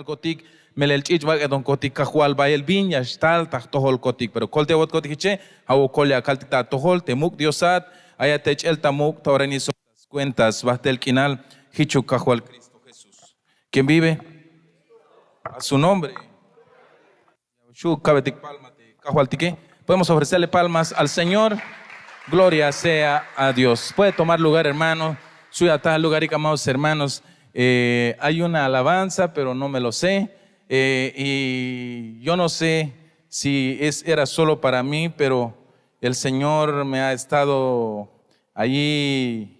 kotik melel chichwag edon kotik kahual bael viña tal tohol kotik pero kolte bot kotik che hawo kolya kaltita tohol temuk diosat ayatech el tamuk taureni las cuentas bastel kinal hichu kahual Cristo Jesús. ¿Quién vive? A su nombre. Podemos ofrecerle palmas al Señor. Gloria sea a Dios. Puede tomar lugar, hermano. Suyata lugar y amados hermanos. Hay una alabanza, pero no me lo sé. Y yo no sé si era solo para mí, pero el Señor me ha estado allí,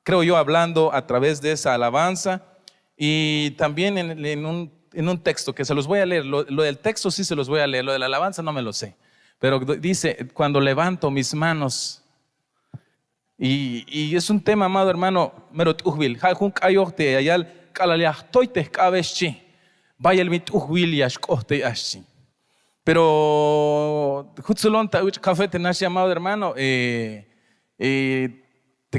creo yo, hablando a través de esa alabanza. Y también en un texto que se los voy a leer. Lo del texto sí se los voy a leer. Lo de la alabanza no me lo sé. Pero dice, cuando levanto mis manos. Y es un tema, amado hermano, merot uhbil. Jajunk ayote ayal kalaliah toites kabeschi. Vaya el mit uhbil yashkote ashi. Pero jutsulon tawich cafete nashi, amado hermano, te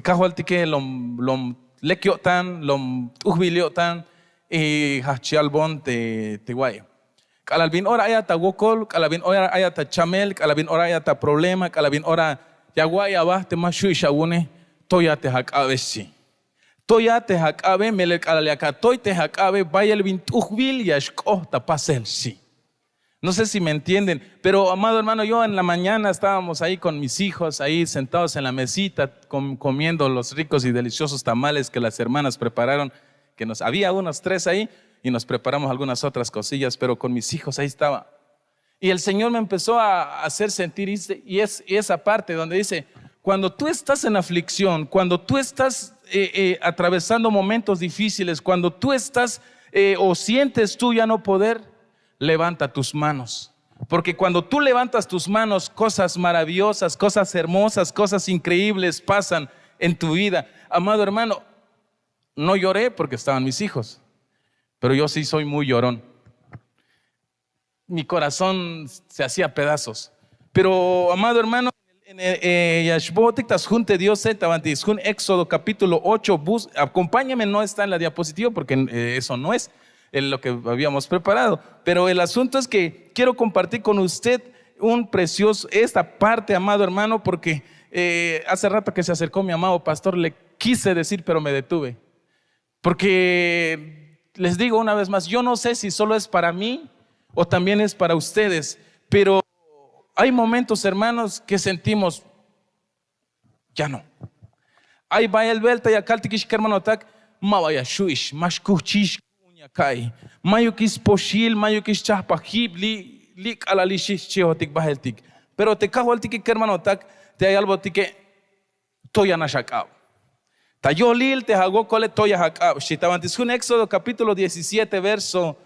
cajo al tique lom lekiotan, lom uhbiliotan, y hachialbon te guay. Calabin ora ayata wokol, calabin ora ayata chamel, calabin ora ayata problema, calabin ora yaguay abaste mashui shagune, toyate hakabesi. Toyate hakabe, mele calaliaka, toite hakabe, vaya el vintuhbil yashkohta pasel si. No sé si me entienden, pero amado hermano, yo en la mañana estábamos ahí con mis hijos, ahí sentados en la mesita, comiendo los ricos y deliciosos tamales que las hermanas prepararon, que había unos 3 ahí, y nos preparamos algunas otras cosillas, pero con mis hijos ahí estaba. Y el Señor me empezó a hacer sentir, y esa parte donde dice, cuando tú estás en aflicción, cuando tú estás atravesando momentos difíciles, cuando tú estás o sientes tú ya no poder, levanta tus manos. Porque cuando tú levantas tus manos, cosas maravillosas, cosas hermosas, cosas increíbles pasan en tu vida. Amado hermano, no lloré porque estaban mis hijos, pero yo sí soy muy llorón. Mi corazón se hacía pedazos. Pero, amado hermano, en Dios Éxodo capítulo 8, acompáñame, no está en la diapositiva porque eso no es lo que habíamos preparado. Pero el asunto es que quiero compartir con usted esta parte, amado hermano, porque hace rato que se acercó mi amado pastor, le quise decir, pero me detuve. Porque les digo una vez más, yo no sé si solo es para mí o también es para ustedes, pero hay momentos, hermanos, que sentimos, ya no. Ahí va el velta y acá tikish kermanotak, mawaya shuish, mashkuchish uñakai, mayukis poshil, mayukis chahpahib, li alalishish chehotik baheltik. Pero te cajo al tiki kermanotak, te hay algo tike toyanashakao. Tayolil te hago cole toyahakao. Shitabantis un Éxodo capítulo 17, verso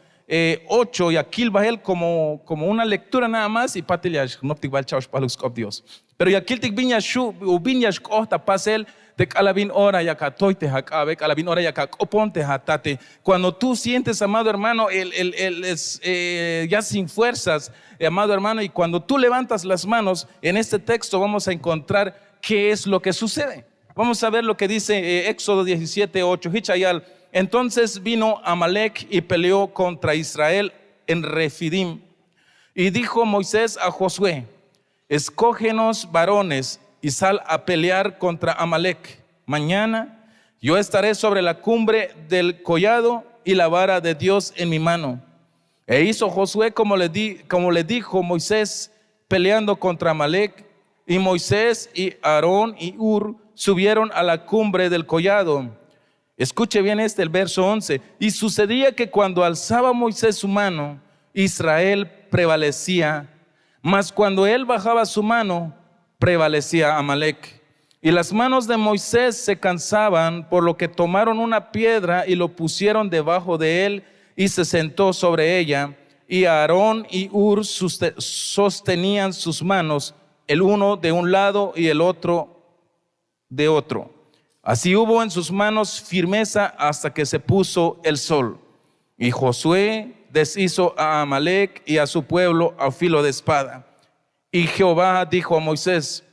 8, y aquí va él como una lectura nada más y patiliash no te va a Dios. Pero ya aquí te viñas ubiñas kohta pasel de calabin ora ya catoy te hacabe calabin ora ya caponte hatate. Cuando tú sientes, amado hermano, ya sin fuerzas, amado hermano, y cuando tú levantas las manos, en este texto vamos a encontrar qué es lo que sucede. Vamos a ver lo que dice Éxodo 17, 8. Hichayal. Entonces vino Amalek y peleó contra Israel en Refidim. Y dijo Moisés a Josué: escógenos varones y sal a pelear contra Amalek. Mañana yo estaré sobre la cumbre del collado y la vara de Dios en mi mano. E hizo Josué como le dijo Moisés, peleando contra Amalek. Y Moisés y Aarón y Hur subieron a la cumbre del collado. Escuche bien el verso 11. Y sucedía que cuando alzaba Moisés su mano, Israel prevalecía, mas cuando él bajaba su mano, prevalecía Amalek. Y las manos de Moisés se cansaban, por lo que tomaron una piedra y lo pusieron debajo de él y se sentó sobre ella. Y Aarón y Hur sostenían sus manos, el uno de un lado y el otro de otro. Así hubo en sus manos firmeza hasta que se puso el sol. Y Josué deshizo a Amalek y a su pueblo a filo de espada. Y Jehová dijo a Moisés: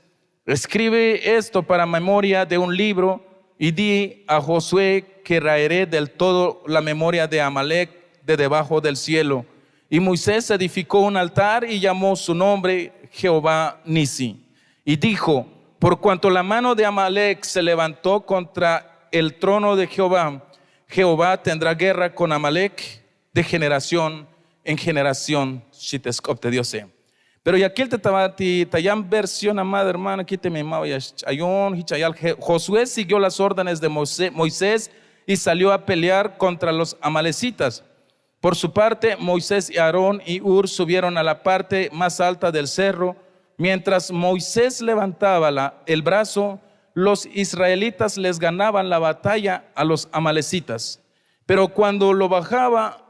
escribe esto para memoria de un libro y di a Josué que raeré del todo la memoria de Amalek de debajo del cielo. Y Moisés edificó un altar y llamó su nombre Jehová Nisi. Y dijo: por cuanto la mano de Amalec se levantó contra el trono de Jehová, Jehová tendrá guerra con Amalec de generación en generación. Shitescopte Dios. Pero y aquí el tayam versión, amada hermana, aquí te me Josué siguió las órdenes de Moisés y salió a pelear contra los amalecitas. Por su parte, Moisés y Aarón y Ur subieron a la parte más alta del cerro. Mientras Moisés levantaba el brazo, los israelitas les ganaban la batalla a los amalecitas. Pero cuando lo bajaba,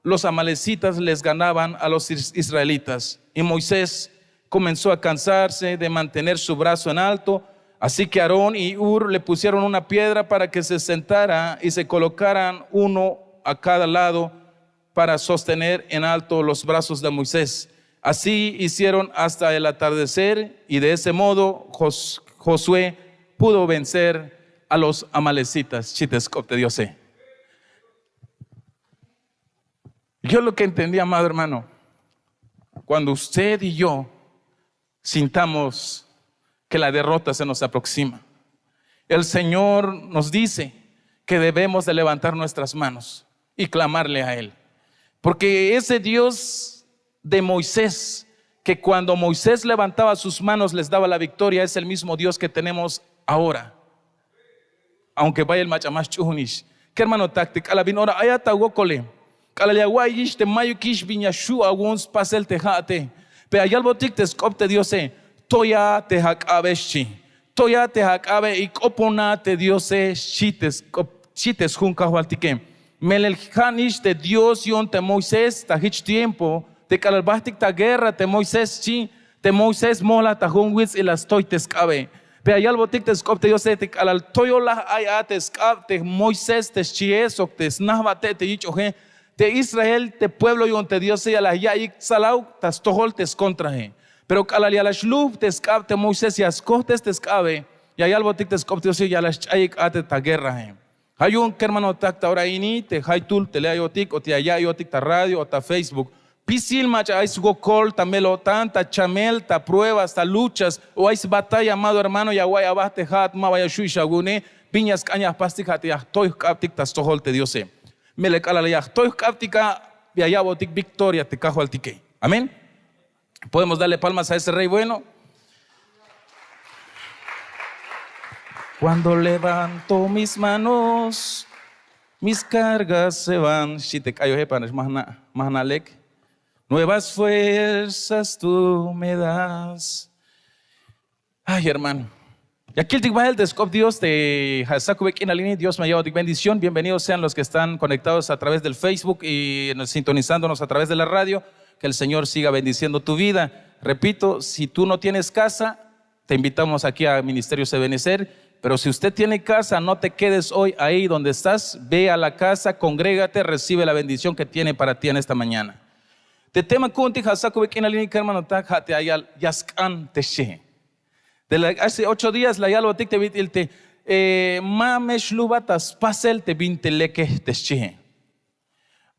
los amalecitas les ganaban a los israelitas. Y Moisés comenzó a cansarse de mantener su brazo en alto. Así que Aarón y Ur le pusieron una piedra para que se sentara y se colocaran uno a cada lado para sostener en alto los brazos de Moisés. Así hicieron hasta el atardecer, y de ese modo Josué pudo vencer a los amalecitas. Chitescopte Dios. Yo lo que entendí, amado hermano, cuando usted y yo sintamos que la derrota se nos aproxima, el Señor nos dice que debemos de levantar nuestras manos y clamarle a Él. Porque ese Dios de Moisés, que cuando Moisés levantaba sus manos les daba la victoria, es el mismo Dios que tenemos ahora. Aunque vaya el machamash chuhunish. ¿Qué hermano táctic? A la binora ayata wokole. Kalaliaguayish te mayukish viñashu aguns pasel tejate. Pe ayal botik te skopte Diose. Toya te hakabeshi. Toya te hakabe y kopona te Diose chites junca hualtique. Melelhanish te Dios yon te Moisés ta hich tiempo. Te calalbastic ta guerra te Moisés chi. Te Moisés mola ta hunwitz y las toites cabe. Pe ayal botik te skopte Diose te calal toyo la ayate skap te Moisés te chies o te snahbate te ichoje. Te Israel, te pueblo y onte Dios y a la yaik salau, tas tohol te escontraje. Pero calali a la shlub te escap te Moisés y ascotes te escabe. Y hay algo te escop Dios y a la chaik ate ta guerra. Hay un hermano tak ta ahora ini te haitul te leayotik o te ayayotik ta radio o ta Facebook. Pisil macha hay su call ta melotan ta chamel ta pruebas ta luchas o hay batalla, amado hermano, y aguay abaste hat ma vaya shui shagune piñas cañas pastic hat ya toy captic tas tohol te Dios. Me le cala la estoy cáptica y allá botic victoria te cajo al tique. Amén. Podemos darle palmas a ese rey bueno. Cuando levanto mis manos, mis cargas se van. Si te callo hepanes mahnalek. Nuevas fuerzas tú me das. Ay, hermano. Y aquí el Tigbael de Scop Dios de Hasakubek en la línea. Dios me ha llevado de bendición. Bienvenidos sean los que están conectados a través del Facebook y sintonizándonos a través de la radio. Que el Señor siga bendiciendo tu vida. Repito, si tú no tienes casa, te invitamos aquí a Ministerio Ebenecer. Pero si usted tiene casa, no te quedes hoy ahí donde estás. Ve a la casa, congrégate, recibe la bendición que tiene para ti en esta mañana. Te tema kunti Hasakubek en la línea, hermano, te ayal yaskan te hace 8 días la yalo tik te vitilte mameshlubatas pasel te vinteleke te.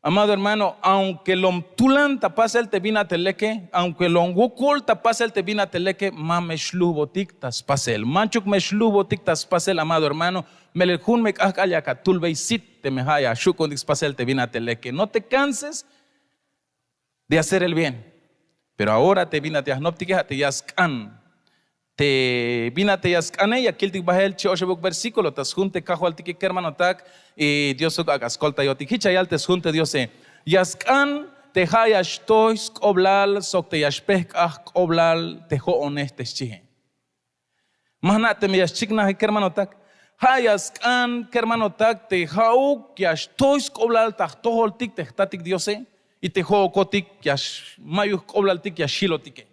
Amado hermano, aunque lom tulan tapasel te vina teleke, aunque lom wukul tapasel te vina teleke, mameshlubotik tas pasel. Manchuk meshlubotik tas pasel, amado hermano, melejun mek akayaka tulbei sit te mehaya shukondix pasel te vina teleke. No te canses de hacer el bien, pero ahora te vina te asnoptike te yaskan. Te vínate yaskane y aquí el tigbahel cheoshebuk versículo tas junte cajo al tiki hermano tak y Dios agascolta yo tikicha yal tes junte Dios yaskan te hayash tois oblal sok te yashpek oblal te ho honestes chihe mahna te me yashchikna hermano tak hayaskan hermano tak te hauk yash tois oblal tak tohol tik te tatik Dios y te ho kotik yash mayuk oblal tik yashilotik.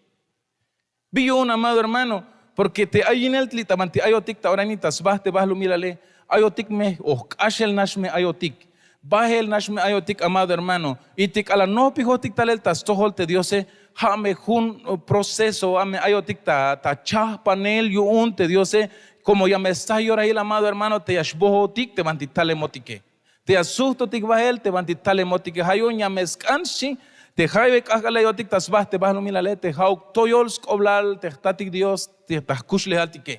Vi un amado hermano. Porque te hay en el tlitamanti ayotik tauranitas baste bahlu milale ayotik me o ashel nashme ayotik bahel nashme ayotik, amado hermano, y tik ala no pijotik talel tas tohol te Diose hame jun proceso ame ayotik ta cha panel yu un te Diose como ya me está ahora ahí, amado hermano, te yashbohotik te mantitale motike te asusto tik bahel te banti tale motik hayon ya meskanshi te jaibe kahgala yotik tasbah te bahlo milale te hauk toyol skoblal te tatik Dios te tahkushle altike.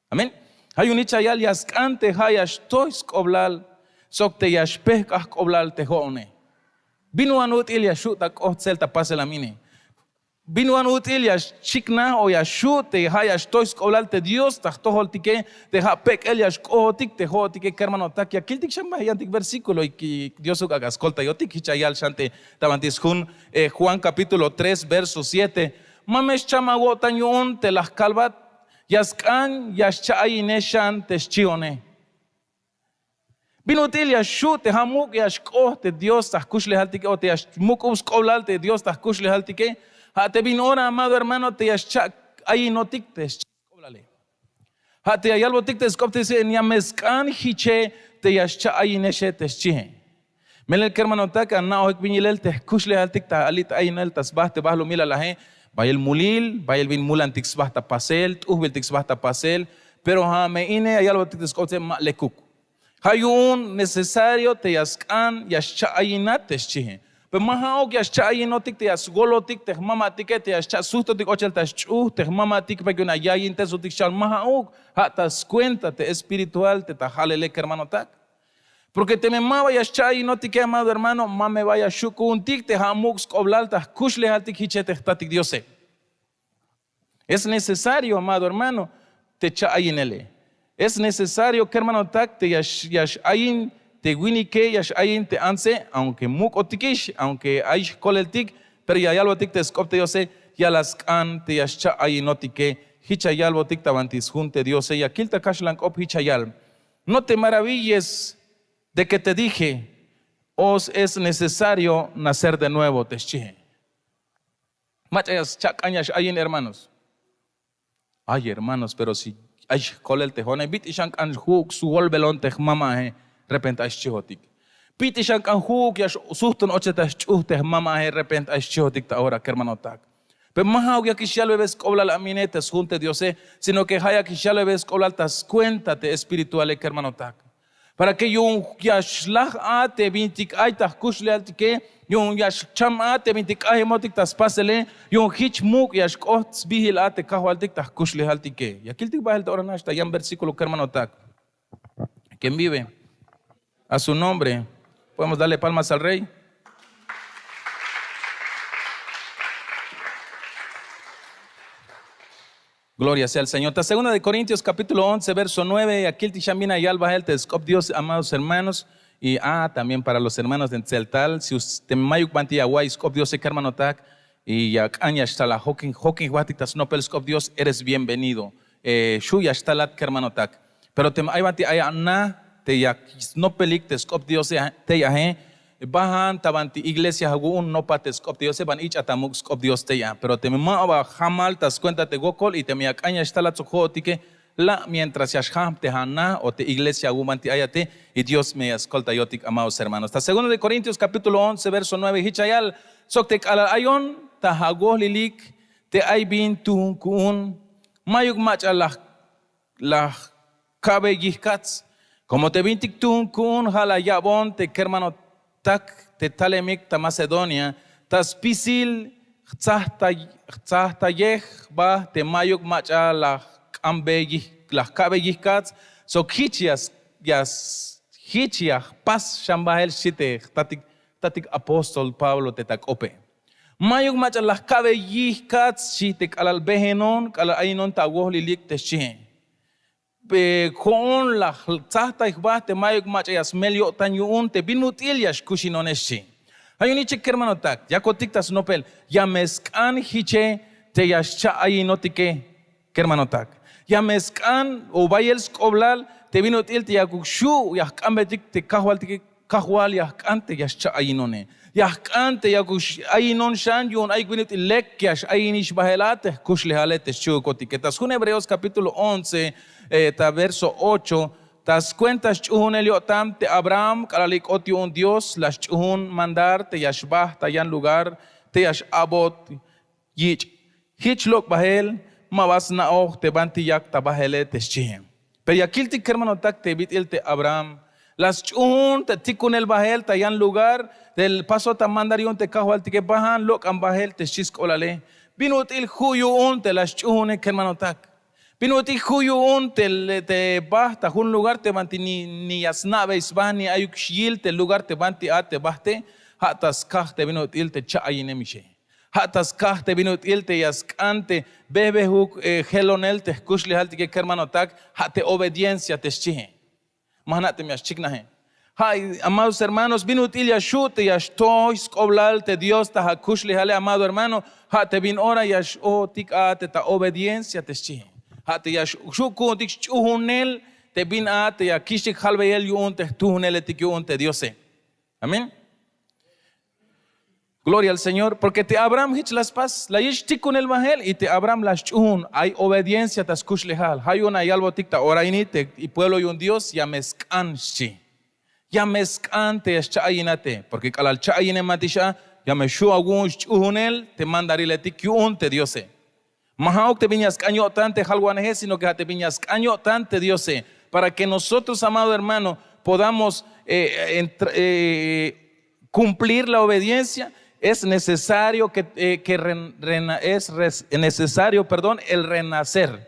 Amén. Hayun ichayal yaskan te hayash toy skoblal sok te yashpeh kahkoblal te hoone. Binu anut il yashut tak ohtsel tapase la mine. Binu anut il yash chikna o yashut te hayash toy skoblal te Dios tahtohol tike te hapek el yash kohotik te hootike kermano tak ya kiltik shamba yantik versículo y que Dios uga escolta yotik ichayal shante tabantis Juan capítulo 3 verso 7. Mamesh chamagotan yun te las kalbat yaskan yashchay neshan te shchione. Binutil yashu te hamuk yashkoh te Dios tahkushle haltike o te yashmuk uskoblal te Dios tahkushle haltike. Ha te binora amado hermano te yashchak ay notik te shkoblale. Ha te ayalbotik te skop te se nyameskan hiche te yashchay neshe te shchihe. Melel kermano tak anna ohik binilel te kushle haltik ta alit aynel tasbah te bahlo mila lahe. Bayel mulil, bayel bin mulan tixbah ta pasel, tuhbil tixbah ta pasel, pero ha me ine ayalbotik te skop te ma lekuk. Hayun necesario te yaskan yashchayinat te shchihe. Pero mahaok yashchayinotik te yasgolotik te mamatik te yashchasustotik ochel te shchuh te mamatik pe una yayin te sotik shal mahaok hatas cuenta te espiritual te tajalele hermano tak. Porque te me mava yashchayinotik amado hermano mame vaya shukuntik te hamuk skoblal ta kushle haltik hichetek tatik Diose. Es necesario amado hermano te chayinele. Es necesario que hermano tak te yash ayin te winike yash ayin te anse aunque muk otikish aunque ay koleltik pero ya yalbotik te skopte Diose ya las kan te yash ayin otike hicha yalbotik tabantis junte Diose ya kilta kashlank op hicha yal. No te maravilles de que te dije os es necesario nacer de nuevo te shchihe. Machayas chakañash ayin hermanos. Ay hermanos pero si ay kolel tejone bit ishank an huk su golbelon tej mama he repent ay chihotik bit ishank an huk ya sustun ocheta chuh tej mama he repent ay chihotik ta ahora hermano tak pero maha ya kishal bebes kobla la minetes junte Diose sino que haya kishal bebes kobla tas cuenta te espiritual hermano tak para que yo ya shlah ate bintik ay ta kushle altike yung yash cham ate bintik ay motik tas pasele yung hich muk yash kohts bihil ate kahwaltik tas kushle altike ya kiltik bahel ta oranash ta yan versículo hermano tak quien vive a su nombre podemos darle palmas al rey. Gloria sea al Señor. Segunda de Corintios capítulo 11 verso 9. Aquí el Tishambina y Alba el Tescop Dios, amados hermanos. Y también para los hermanos de Tzeltal. Si usted mayuk banti aguay Scop Dios se hermano tak. Y ya caña está la hoking guatitas no pel Scop Dios eres bienvenido. Shu ya está la hermano tak. Pero te hay banti ay na te ya no pelik te Scop Dios te ya bajan tabanti iglesia hagun no pates Scop Dios van ich atamuk Scop Dios te ya pero te mama jamal tas cuenta te gokol y te me acaña está la tsojotique la mientras yasham te hana o te iglesia gumanti ayate y Dios me escolta yotik amados hermanos. Ta segundo de Corintios capítulo 11 verso 9 hichayal soktek ala ayon ta hagol lilik te ay bin tun kun mayuk mach la kabe yihkats como te bintik tun kun hala yabon te hermano tak te talemik ta Macedonia tas pisil tzahta yeh ba te mayuk macha la ambe la kabe yihkats so hichias yas hichiah pas shambahel shite tatik apóstol Pablo te takope mayuk macha la kabe yihkats shite kalal behenon kalal ainon ta wohlilik te shihe con la tzahta ihbah te mayuk macha yas melio tanyuun te binutil yash kushinoneshi. Hay un iche hermano tak, ya kotiktas nopel, ya meskan hiche te yascha ayinotike hermano tak. Ya meskan o bayel skoblal te binutil te yakukshu yahkambetik te kahwal yahkante yascha ayinone. Yahkante yakush ayinon shan yun ay binutil lek yash ayinish bahelate kushlehalete shukotiketas. Hebreos capítulo 11 verso 8 tas cuentas chuhun eliotam te Abraham kalalik otion Dios las chuhun mandar te yashbah tayan lugar te yash abot yich hichlok bahel mabas naoh te banti yak tabahele te shihem pero yakilti hermano tak te bitil te Abraham Las chun te tikun el bahel ta yan lugar del paso ta mandarion te kahual te que bajan lo kan bahel te shisk olale. Binut il huyun te las chun kermanotak. Binut il huyun te bah ta un lugar te banti ni yasnabe isbani ayuk shil te lugar te banti at te bahte hatas kah te binut il te chaayine mishe. Hatas kah te binut il te yaskante bebe huk helonel te kushli halti que kermanotak hate obediencia te shihe. Mahnate mi ashchiknahe. Hay, amados hermanos, vino util yashute yashtois oblalte Dios ta hakushli hale, amado hermano, ha te vin ora yash o tik ate ta obediencia te chi. Ha te yash shuku tik chuhunel te vin ate ya kishik halbe el yun te tuhunel tik yun te Diose. Amén. Gloria al Señor, porque te Abraham hich las paz, la yish tikun el mahel y te Abraham las chuhun, hay obediencia tas kushlehal, hay una yalbo tikta orainite y pueblo y un Dios ya meskanshi. Ya meskante chayinate, porque kalal chayine matisha, ya me shu agun chuhunel te mandarile tikyun te Diose. Mahauk te viñas caño tante halguaneje, sino que te viñas caño tante Diose, para que nosotros, amado hermano, podamos cumplir la obediencia. Es necesario el renacer.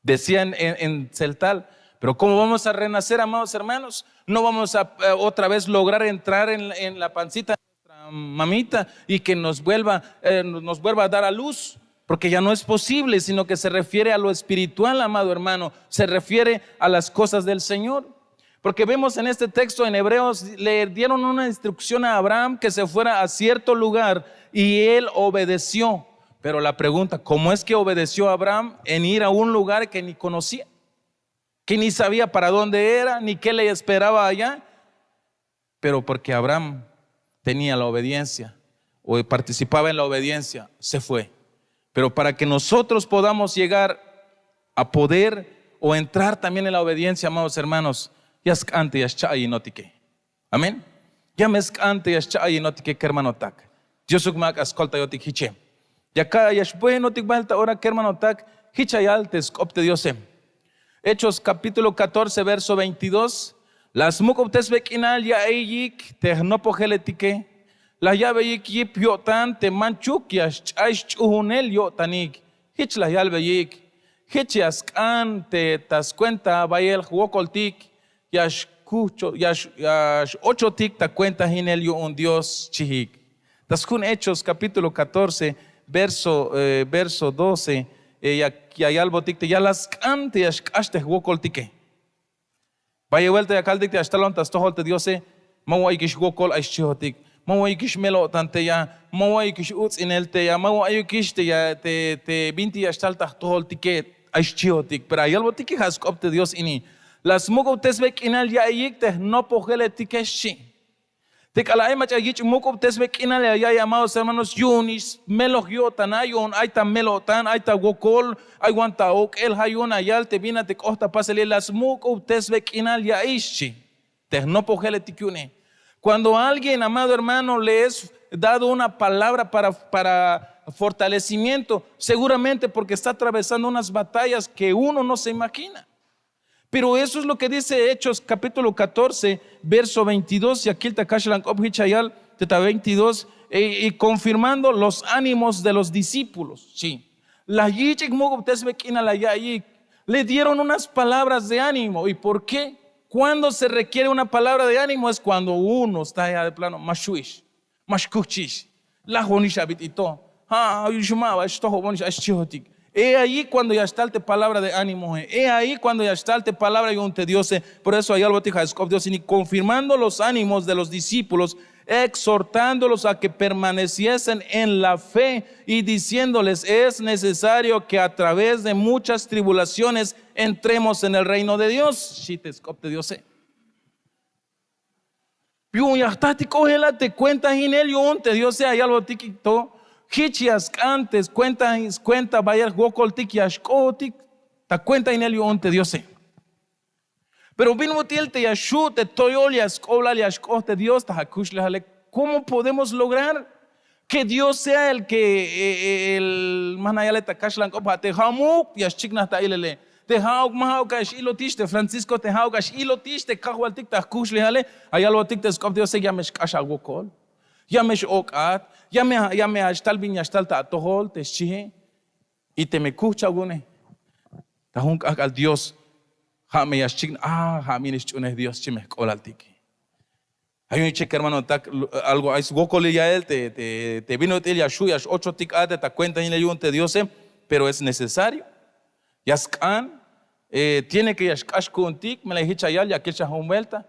Decían en Celtal, pero ¿cómo vamos a renacer, amados hermanos? No vamos a otra vez lograr entrar en la pancita de nuestra mamita y que nos vuelva a dar a luz, porque ya no es posible, sino que se refiere a lo espiritual, amado hermano, se refiere a las cosas del Señor. Porque vemos en este texto en Hebreos, le dieron una instrucción a Abraham que se fuera a cierto lugar y él obedeció. Pero la pregunta, ¿cómo es que obedeció Abraham en ir a un lugar que ni conocía? Que ni sabía para dónde era, ni qué le esperaba allá. Pero porque Abraham tenía la obediencia o participaba en la obediencia, se fue. Pero para que nosotros podamos llegar a poder o entrar también en la obediencia, amados hermanos, yaskante yaschai notike. Amén. Yameskante yaschai notike kermanotak. Dios ukmak ascolta yotik hiche. Yaka yashbue notik balta ora kermanotak hichayaltes opte Diose. Hechos capítulo 14 verso 22. Las mukoptes bekinal ya eyik tehnopogeletike. La llave yik yip yotan te manchuk yaschai chuhunel yotanik. Hich la llave yik. Hich yaskante tas cuenta bayel huokoltik. Yash ocho tik ta cuenta hinel un Dios chihik. Taskun Hechos capítulo 14 verso 12 ya albo tikte ya las cante yash ashte wokol tike. Vaya vuelta ya kal dikte ashtalon tas toholte Diose mawa ikish wokol aish chihotik. Mawa ikish melo tante ya mawa ikish uts inelte ya mawa ikish te ya te binti ashtalta tohol tike aish chihotik. Pero ya albo tike has kopte Dios ini. Las mukoptes bekinal ya yikte no pogele tikeshi. Te kala mach ayich mukoptes bekinal ya amados hermanos yunis melos yotan ayon aita melotan aita wokol aguanta ok el hayun ayal te vina te costa pasele las mukoptes bekinal ya ishi. Te no pogele tikune. Cuando alguien, amado hermano, le es dado una palabra para fortalecimiento, seguramente porque está atravesando unas batallas que uno no se imagina. Pero eso es lo que dice Hechos capítulo 14 verso 22 y aquí el Takashlan Obhichayal teta 22 y confirmando los ánimos de los discípulos. Sí. La yichik mugubtesbekina la yayik le dieron unas palabras de ánimo. ¿Y por qué? Cuando se requiere una palabra de ánimo es cuando uno está allá de plano mashuish, mashkuchish, la jonisha bitito. Ah, yushuma, esto jobonish ashchihotik. He ahí cuando ya está te palabra de ánimo. He ahí cuando ya está te palabra y un te Dios. Por eso hay algo tija Dios y confirmando los ánimos de los discípulos, exhortándolos a que permaneciesen en la fe y diciéndoles es necesario que a través de muchas tribulaciones entremos en el reino de Dios. Si te escopte Dios. Ya está te cógela te cuenta en él y un te Dios hay algo tiquito. Hichias antes cuenta vaya gokoltik yashkotik ta cuenta en ello onte Dios. Pero vino tiel te yashu te toyol yaskobla yashkote Dios ta hakushlehale. ¿Cómo podemos lograr que Dios sea el que el manayale ta kashlan kopate hamuk yashchikna ta ilele te haug mahaugash ilotiste Francisco te haugash ilotiste kahwaltik ta kushli hale ayalwatik te skop Dios ya mesh kasha gokol ya mesh okat ya me ashtal binyashtal ta tohol te shihe y te me kucha gune ta hunk al Dios ha me yashchign ha minish chune Dios chime kolaltik. Hay un cheque, hermano, algo, hay gokol ya él, te vino el yashu, 8 tik ate, ta cuenta en el yun te Dios, pero es necesario. Yaskan, tiene que yashkash kun tik, me la hicha ya que echa un vuelta.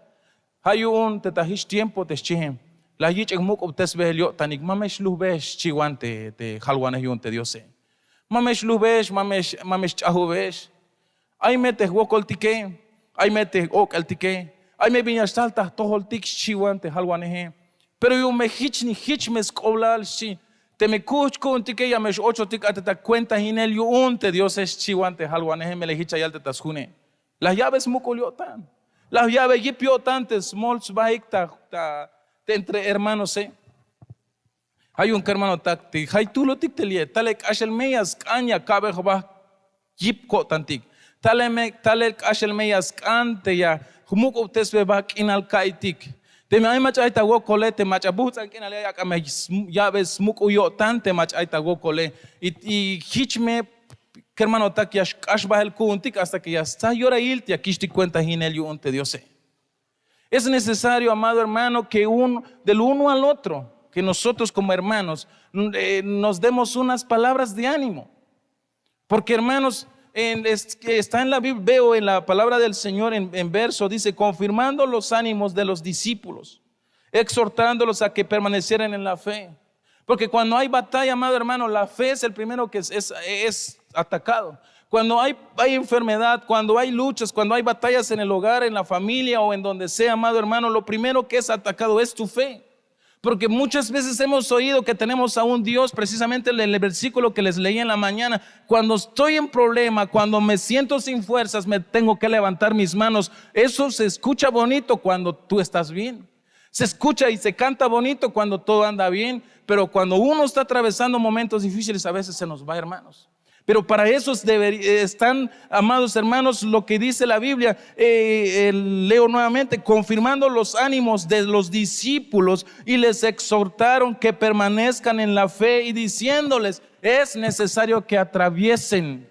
Hay un te tahish tiempo, te chihem. La hich muk obtes behelio, tanik mamesh lubesh chiwante, te halwane yun te Dios. Mamesh lubesh, mamesh chahubesh. Ay mete gokol tike, ay mete ok el tike. Ay me viña salta todo el tic chiwante halwanehe. Pero yo me hich me escoblal si te me kuch con tique ya me 8 tic te cuenta hinel yo unte Dios es chiwante halwanehe me le hicha ya te tasjune. Las llaves mucoliotan. Las llaves yipiotantes mols baik ta entre hermanos Hay un hermano takti, hay tú lo tic telie, talek ashel meyas caña cabe ba yip ko tantik. Talek ashel meyas cante ya humuk uptes bebak inal kaitik. Te me ay mach ay tago kole te mach abut an kinale ya kame llaves smuk uyo tante mach ay tago kole y hichme hermano tak ya kash bahel kuntik hasta que ya está yora ilti aquí cuenta hinel yo ante Dios. Es necesario, amado hermano, que del uno al otro, que nosotros como hermanos nos demos unas palabras de ánimo. Porque hermanos, está en la Biblia, veo en la palabra del Señor en verso, dice, confirmando los ánimos de los discípulos, exhortándolos a que permanecieran en la fe. Porque cuando hay batalla, amado hermano, la fe es el primero que es atacado. Cuando hay enfermedad, cuando hay luchas, cuando hay batallas en el hogar, en la familia o en donde sea, amado hermano, lo primero que es atacado es tu fe. Porque muchas veces hemos oído que tenemos a un Dios, precisamente en el versículo que les leí en la mañana, cuando estoy en problema, cuando me siento sin fuerzas, me tengo que levantar mis manos. Eso se escucha bonito cuando tú estás bien. Se escucha y se canta bonito cuando todo anda bien, pero cuando uno está atravesando momentos difíciles a veces se nos va, hermanos. Pero para eso están, amados hermanos, lo que dice la Biblia, leo nuevamente, confirmando los ánimos de los discípulos y les exhortaron que permanezcan en la fe y diciéndoles, es necesario que atraviesen,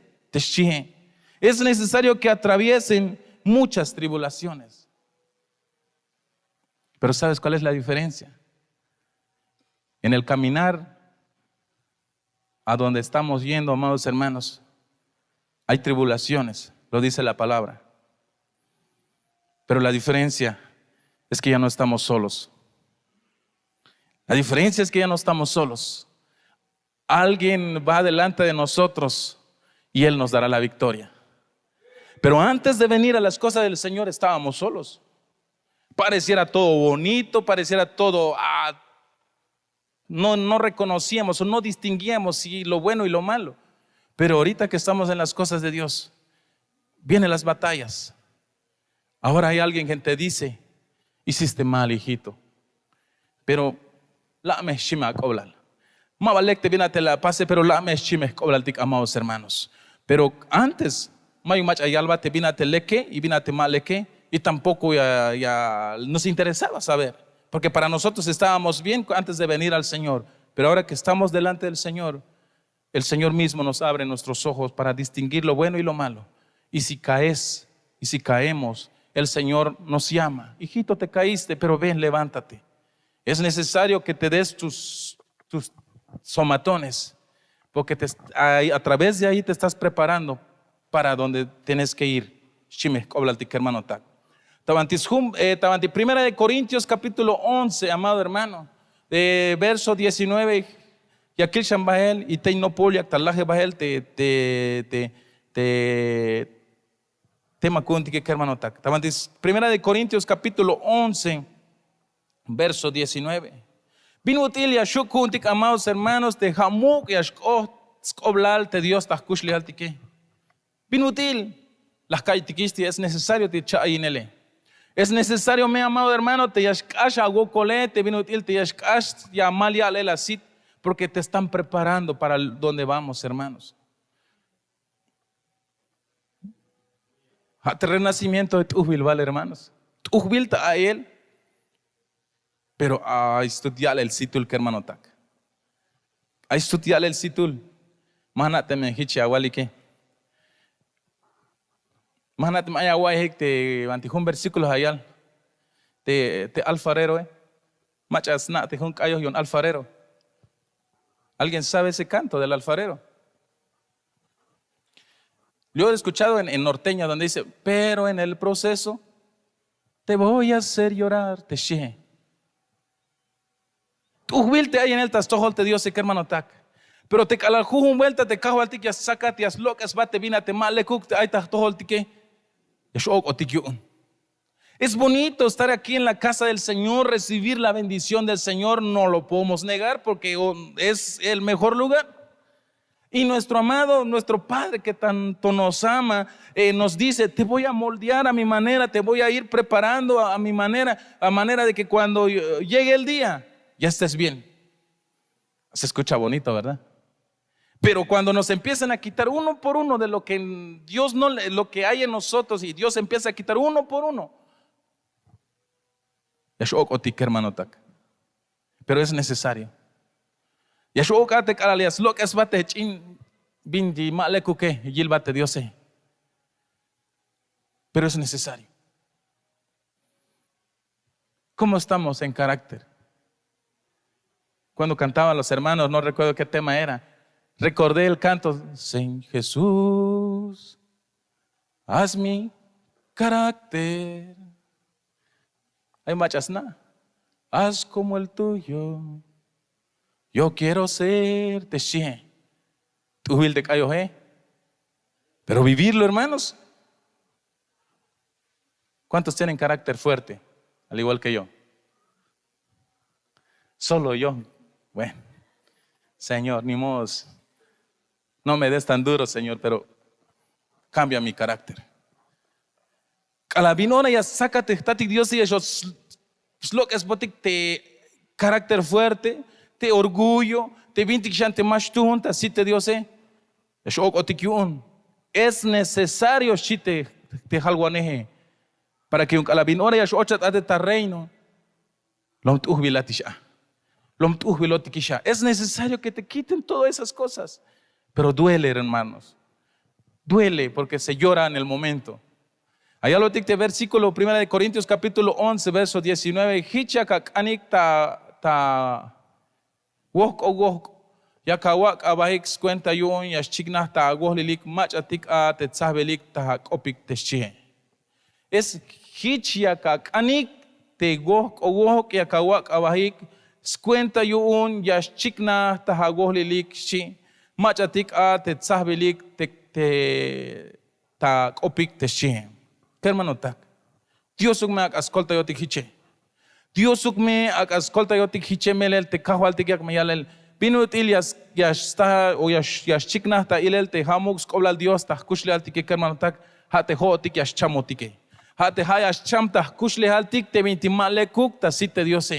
es necesario que atraviesen muchas tribulaciones. Pero ¿sabes cuál es la diferencia? En el caminar a donde estamos yendo, amados hermanos, hay tribulaciones, lo dice la palabra. Pero la diferencia es que ya no estamos solos. La diferencia es que ya no estamos solos. Alguien va delante de nosotros y Él nos dará la victoria. Pero antes de venir a las cosas del Señor estábamos solos. Pareciera todo bonito, pareciera todo... No reconocíamos o no distinguíamos lo bueno y lo malo. Pero ahorita que estamos en las cosas de Dios, vienen las batallas. Ahora hay alguien que te dice, hiciste mal, hijito. Pero la me shimak oblal. Mabalek te viene la pase, pero la me shimak oblal tik, amados hermanos. Pero antes, mayumach ayalba te viene leke y viene maleke y tampoco ya nos interesaba saber. Porque para nosotros estábamos bien antes de venir al Señor. Pero ahora que estamos delante del Señor, el Señor mismo nos abre nuestros ojos para distinguir lo bueno y lo malo. Y si caemos, el Señor nos llama. Hijito, te caíste, pero ven, levántate. Es necesario que te des tus somatones. Porque a través de ahí te estás preparando para donde tienes que ir. Hermano Tak. Tabanti, Primera de Corintios capítulo 11, amado hermano, de verso 19, y aquí Shambael y Teinopolia, Talaje Bael, te macunti que hermano tak. Tabanti, Primera de Corintios capítulo 11, verso 19. Binutil y Ashukuntik, amados hermanos, te Hamuk y Ashkoblal, te Dios Takushli Altike. Binutil, las Kaitikisti es necesario te chainele. Es necesario, mi amado hermano, te yashkash agokole, te vinutil, te yashkash yamalia alelasit, porque te están preparando para donde vamos, hermanos. Hasta renacimiento de Tuhbil, vale, hermanos. Tuhbil a él, pero a estudiar el situl que hermano tak. A estudiar el situl. Manate me hichi awali que. Manate me ayawai te antijun versículos ayal. Te alfarero, Machas na te jun kayo yon alfarero. ¿Alguien sabe ese canto del alfarero? Yo he escuchado en norteña donde dice, pero en el proceso te voy a hacer llorar, te she. Tu te hay en el tastojol te dio se que hermano tak. Pero te calaljuj vuelta te cajo al tikia saca te as locas bate vina te mal le cook te hay tastojol tike. Es bonito estar aquí en la casa del Señor, recibir la bendición del Señor, no lo podemos negar porque es el mejor lugar. Y nuestro amado, nuestro Padre que tanto nos ama, nos dice, te voy a moldear a mi manera, te voy a ir preparando a mi manera, a manera de que cuando llegue el día, ya estés bien. Se escucha bonito, ¿verdad? Pero cuando nos empiezan a quitar uno por uno de lo que Dios no, lo que hay en nosotros, y Dios empieza a quitar uno por uno, pero es necesario. Pero es necesario. ¿Cómo estamos en carácter? Cuando cantaban los hermanos, no recuerdo qué tema era, recordé el canto, Señor Jesús, haz mi carácter. Hay machas nada, haz como el tuyo. Yo quiero ser Teshie. Tu vil de cayo, pero vivirlo, hermanos. ¿Cuántos tienen carácter fuerte? Al igual que yo. Solo yo. Bueno, Señor, ni modo. No me des tan duro, Señor, pero cambia mi carácter. Calabinora ya sácate, tati Dios y ellos lo que es botic te carácter fuerte, te orgullo, te vinti chante más tunta, si te Dios es necesario si te jalguaneje para que un calabinora ya ochat ate reino. Es necesario que te quiten todas esas cosas, pero duele, hermanos. Duele porque se llora en el momento. Allá lo dicte versículo 1 de Corintios capítulo 11 verso 19. Hichakak anik ta wok o wok yakawak abahik cuenta yun yash chignah ta agohlilik mach atik a te tzahbelik ta opik teschie. Es hichakak anik te wok o wok yakawak abahik cuenta yun yash chignah ta agohlilik shi mach atik a te tzahbelik te ta opik teschie. ¿Qué hermano tak? Dios me ascolta yo te hiche. Dios me ascolta yo te hiche melel te kahwal te yak mayalel. Binut ilias yasta o yash chikna ta ilel te hamux koblal Dios ta kushle al tike hermano tak ha te ho tik yash chamo tike. Ha te hayas cham ta kushle al tik te vintimale kuk ta site Dios.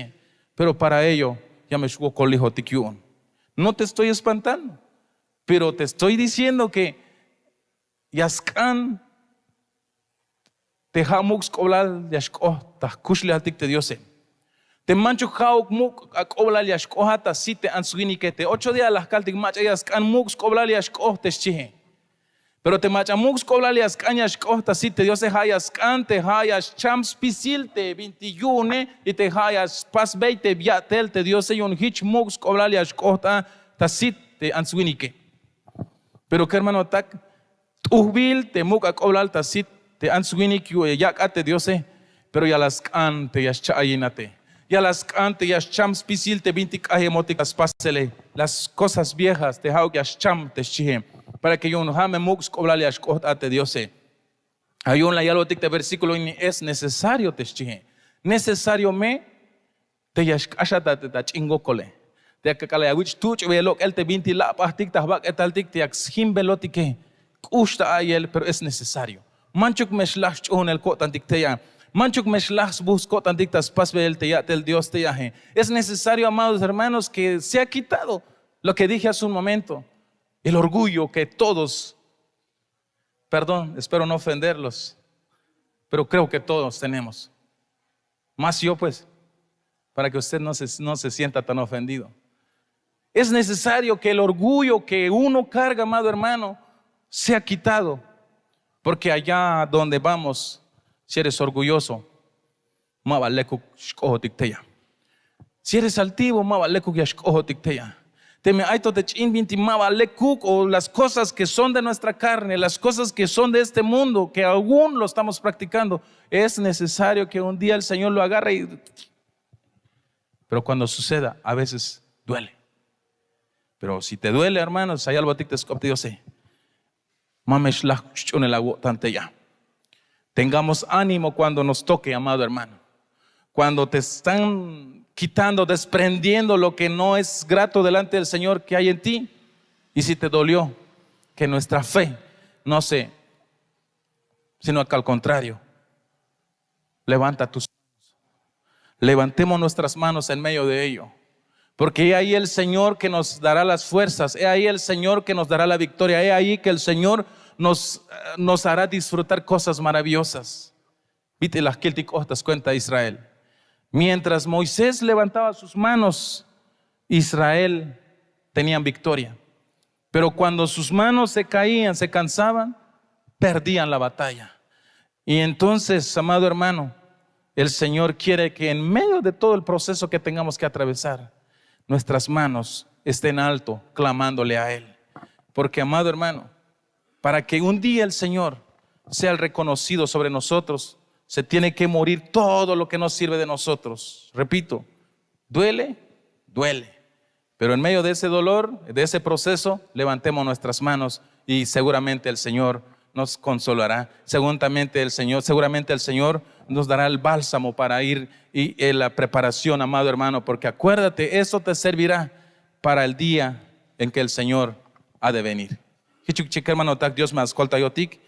Pero para ello ya me shugo colijo tikyun. No te estoy espantando, pero te estoy diciendo que yaskan te hamux koblal yashko ta kushle al tik te Dios. Te mancho hauk muk koblal yashko ta site ansugini que te 8 días las caltic macha yaskan mux koblal yashko te chihe. Pero te macha mux koblal yaskan yashko ta site Dios hayaskan te hayas chams pisil te 21 y te hayas pas 20 viatel te Dios yon hich mux koblal yashko ta site ansugini que. Pero que hermano tak tuhbil te muk koblal ta site te ansugini que yak ate Dios pero ya las cante ya chayinate. Ya las cante ya chams pisil te vinti cajemoticas pasele las cosas viejas te hau ya cham te chihe para que yo no jame mux coblale ya ate Dios. Hay un la ya lo tic versículo es necesario te chihe. Necesario me te ya ashata te ta chingo cole. Te akala ya wich tuch velo el te vinti la pastic ta bak etal tic te akhim velotike. Kusta ayel pero es necesario. Manchuk meshlach un el kotan tic te ya. Manchuk meshlach busco tantitas pasbe el teyatel Dios te yaje. Es necesario, amados hermanos, que se ha quitado lo que dije hace un momento. El orgullo que todos, perdón, espero no ofenderlos, pero creo que todos tenemos. Más yo, pues, para que usted no se sienta tan ofendido. Es necesario que el orgullo que uno carga, amado hermano, sea quitado. Porque allá donde vamos, si eres orgulloso, si eres altivo, o las cosas que son de nuestra carne, las cosas que son de este mundo, que aún lo estamos practicando, es necesario que un día el Señor lo agarre. Pero cuando suceda, a veces duele. Pero si te duele, hermanos, hay algo que te sé. Tengamos ánimo cuando nos toque, amado hermano. Cuando te están quitando, desprendiendo lo que no es grato delante del Señor que hay en ti. Y si te dolió, que nuestra fe no se, sino que al contrario, levanta tus manos. Levantemos nuestras manos en medio de ello. Porque es ahí el Señor que nos dará las fuerzas, es ahí el Señor que nos dará la victoria, es ahí que el Señor nos hará disfrutar cosas maravillosas. Viste las que te cuenta Israel. Mientras Moisés levantaba sus manos, Israel tenía victoria. Pero cuando sus manos se caían, se cansaban, perdían la batalla. Y entonces, amado hermano, el Señor quiere que en medio de todo el proceso que tengamos que atravesar, nuestras manos estén alto, clamándole a Él. Porque, amado hermano, para que un día el Señor sea el reconocido sobre nosotros, se tiene que morir todo lo que no sirve de nosotros. Repito, duele, duele. Pero en medio de ese dolor, de ese proceso, levantemos nuestras manos y seguramente el Señor nos consolará. Seguramente el Señor nos dará el bálsamo para ir y la preparación, amado hermano, porque acuérdate, eso te servirá para el día en que el Señor ha de venir. Hermano, Dios me ascolta yo tic.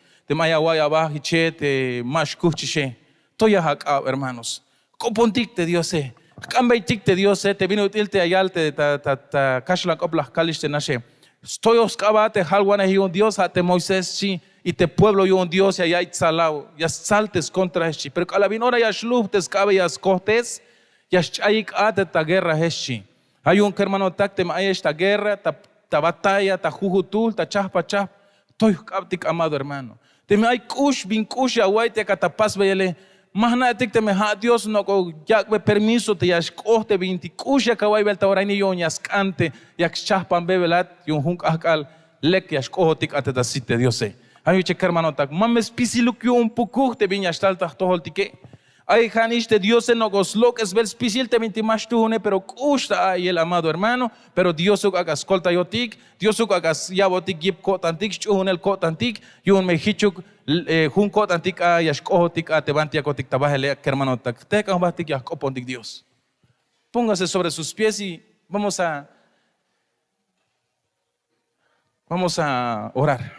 Hermanos, copontic te Dios Cambaitic te Dios te vino tilte ayalte ta kashlak oblas kalish te nashe. Estoy oscabate halwana y un Dios ate Moisés chi y te pueblo y un Dios y allá itzalao ya saltes contra echi. Pero a la vinora ya shluftes cabe ya escotes ya chayik ate ta guerra echi. Hay un hermano tacte ma esta guerra ta batalla ta jujutul ta chapa. Estoy captic, amado hermano. Te me hay kush bin kush aguaite catapaz vele. Más nada te me ha Dios no go ya me permiso te yash coste 20 kush ya kawai belta oraini yo yaskante yak chahpan bebelat yung hunk akal lek yash kohtik ateta site Dios Hay che hermano tak mames pisiluk yo un pukuh te bin yashtalta toholtike. Ay haniste Dios no goslok es bel spisil te mintimash tuhune pero kushta ay el amado hermano pero Dios uk agas kolta yotik Dios uk agas yabotik gib kotantik chuhun el kotantik yun mehichuk hun kotantik ay yashkohotik atebantia kotik tabahele hermano tak te kan batik yakopontik Dios. Póngase sobre sus pies y vamos a orar.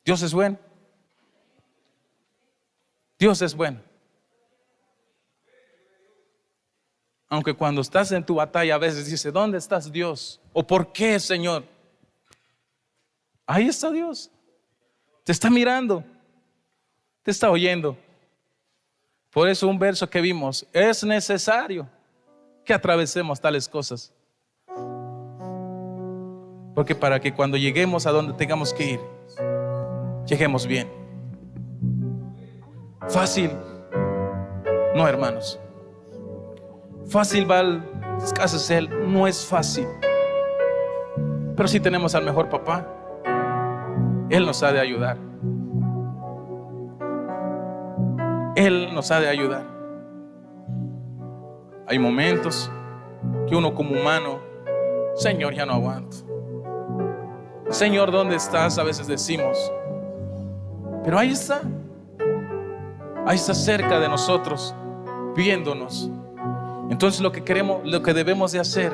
Dios es bueno. Dios es bueno. Aunque cuando estás en tu batalla a veces dices, ¿dónde estás Dios? ¿O por qué, Señor? Ahí está Dios. Te está mirando. Te está oyendo. Por eso un verso que vimos, es necesario que atravesemos tales cosas. Porque para que cuando lleguemos a donde tengamos que ir, lleguemos bien. Fácil, no hermanos. Fácil val, escasez él, no es fácil. Pero si tenemos al mejor papá, Él nos ha de ayudar. Él nos ha de ayudar. Hay momentos que uno como humano, Señor, ya no aguanto. Señor, ¿dónde estás? A veces decimos, pero ahí está. Ahí está cerca de nosotros, viéndonos. Entonces lo que debemos de hacer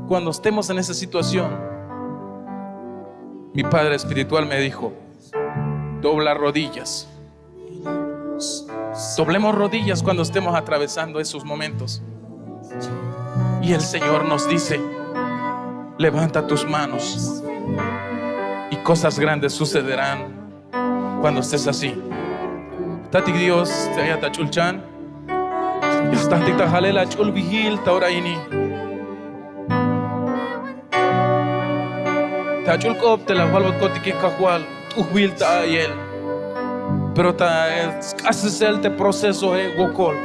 cuando estemos en esa situación, mi padre espiritual me dijo, dobla rodillas. Doblemos rodillas cuando estemos atravesando esos momentos. Y el Señor nos dice, levanta tus manos y cosas grandes sucederán. cuando estés así. Tatik Dios te haya tachulchan. Tatik tajalela chul vigil taura ini. Tachul kop te la walbot kotiki kahual uhbil ta ayel. Pero haces el proceso wokol.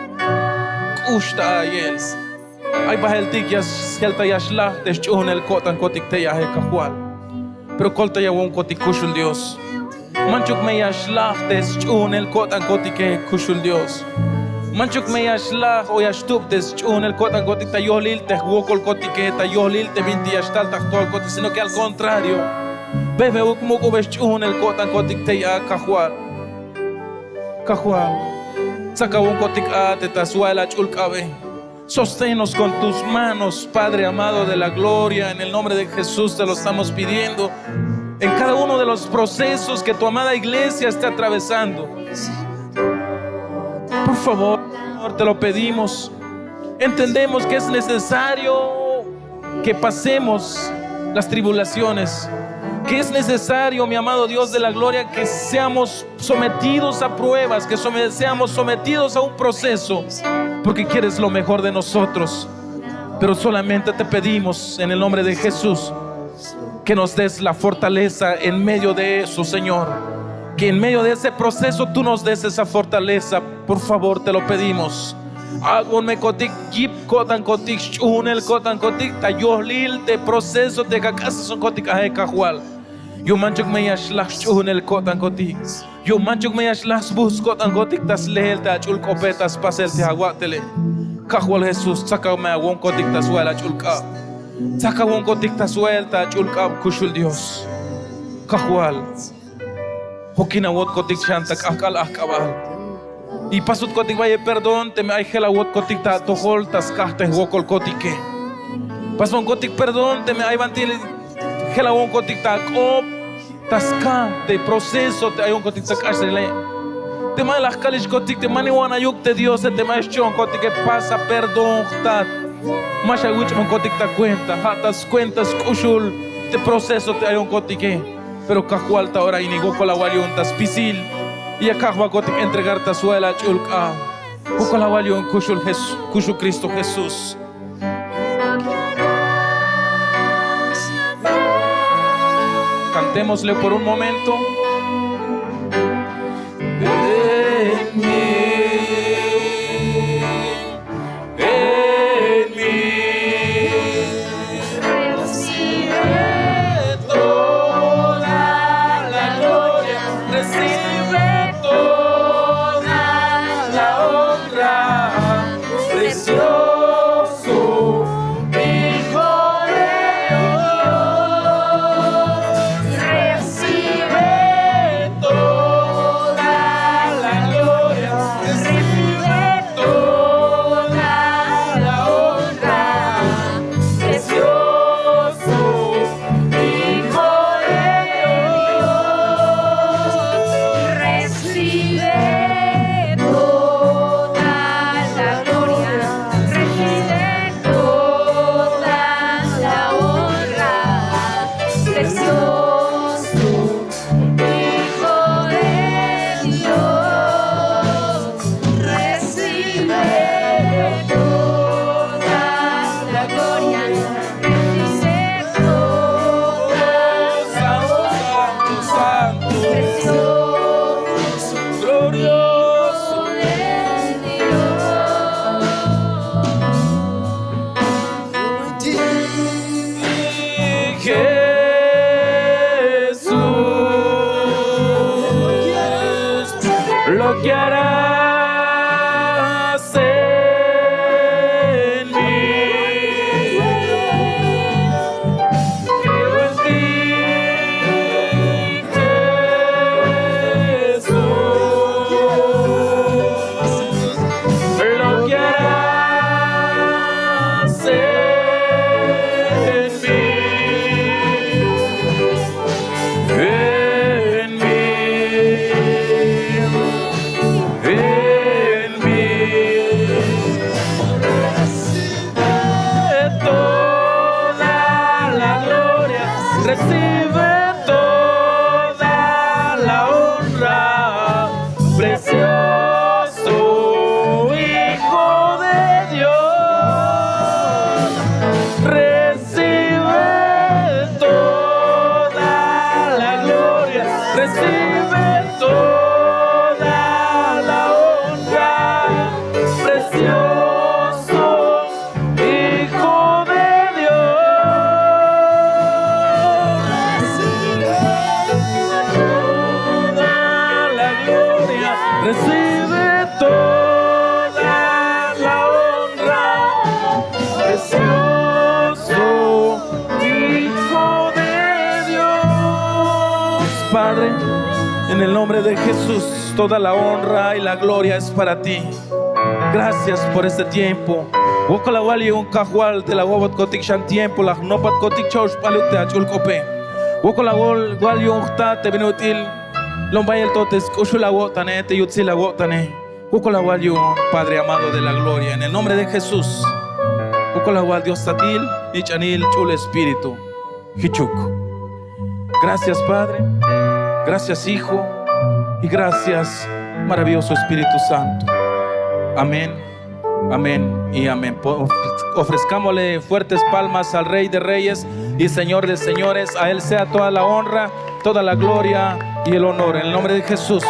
Ushta ayel. Ay bahel tik yas helta yashlah te chun el kotan kotik te ya kahual. Pero kolta ya won kotik kushul Dios. Manchuk me yashlah te chun el kotan kotik kushul Dios. Manchuk me yashlah o yashtub te chun el kotan kotik ta yohlil te wokol kotik ta yohlil te vinti yashtal ta tol kotik, sino que al contrario. Bebe ukmuko ves chun el kotan kotik te ya kahual. Kahual. Saca un kotik a te tasuela chul kabe. Sosténnos con tus manos, Padre amado de la gloria. En el nombre de Jesús te lo estamos pidiendo. En cada uno de los procesos que tu amada iglesia esté atravesando. Por favor, Señor, te lo pedimos. Entendemos que es necesario que pasemos las tribulaciones. Que es necesario, mi amado Dios de la gloria, que seamos sometidos a pruebas, que seamos sometidos a un proceso, porque quieres lo mejor de nosotros. Pero solamente te pedimos en el nombre de Jesús que nos des la fortaleza en medio de eso, Señor. Que en medio de ese proceso tú nos des esa fortaleza. Por favor, te lo pedimos. Agonme kotik gip kotan kotik shunel kotan kotik ta yohlil te proceso te kakasa son kotik ahe kahual. Yo manchuk me yashlah shunel kotan kotik. Yo manchuk me yashlah bus kotan kotik tas lehel ta chul kopetas pasel te aguatele. Kahual Jesús saca me agon kotik tas suela chulka. Saca agon kotik tas suelta chulka kushul Dios. Kahual. Hokina wot kotik chantak akal akabal. Y pasut kotik vaya perdón, te me hay gela wot kotik ta tohol tas kahte wokol kotike. Pason kotik perdón, te me hay vantil gela won kotik ta op tas te proceso te hay un kotik ta kasele. Te me las kalish kotik te mani wana yuk te Dios te me chon kotik que pasa perdón tat. Masha wich mon kotik ta cuenta, hatas cuentas kushul te proceso te hay un kotike. Pero kahual ta ahora inigo con la walion tas pisil. Y acá va a entregar ta suela chulka. Poco la valió kushul Jesús, kushu Cristo Jesús. Cantémosle por un momento. En mí, en mí, recibe toda la gloria, recibe. Lo que harás en mí, creo en ti, Jesús. Lo que harás en mí, recibe toda la honra. Padre, en el nombre de Jesús, toda la honra y la gloria es para ti. Gracias por este tiempo. Wokala wali un kahual de la wabot kotik shan tiempo la nopat kotik chaush paluk te achul kope. Wokala wali un ta te benutil lombayel totes kushula wotane te yutzila wotane. Wokala wali un Padre amado de la gloria, en el nombre de Jesús. Wokala wal Dios tatil nichanil chul espíritu hichuk. Gracias Padre, gracias Hijo y gracias maravilloso Espíritu Santo. Amén, amén y amén. Ofrezcámosle fuertes palmas al Rey de Reyes y Señor de Señores. A Él sea toda la honra, toda la gloria y el honor. En el nombre de Jesús.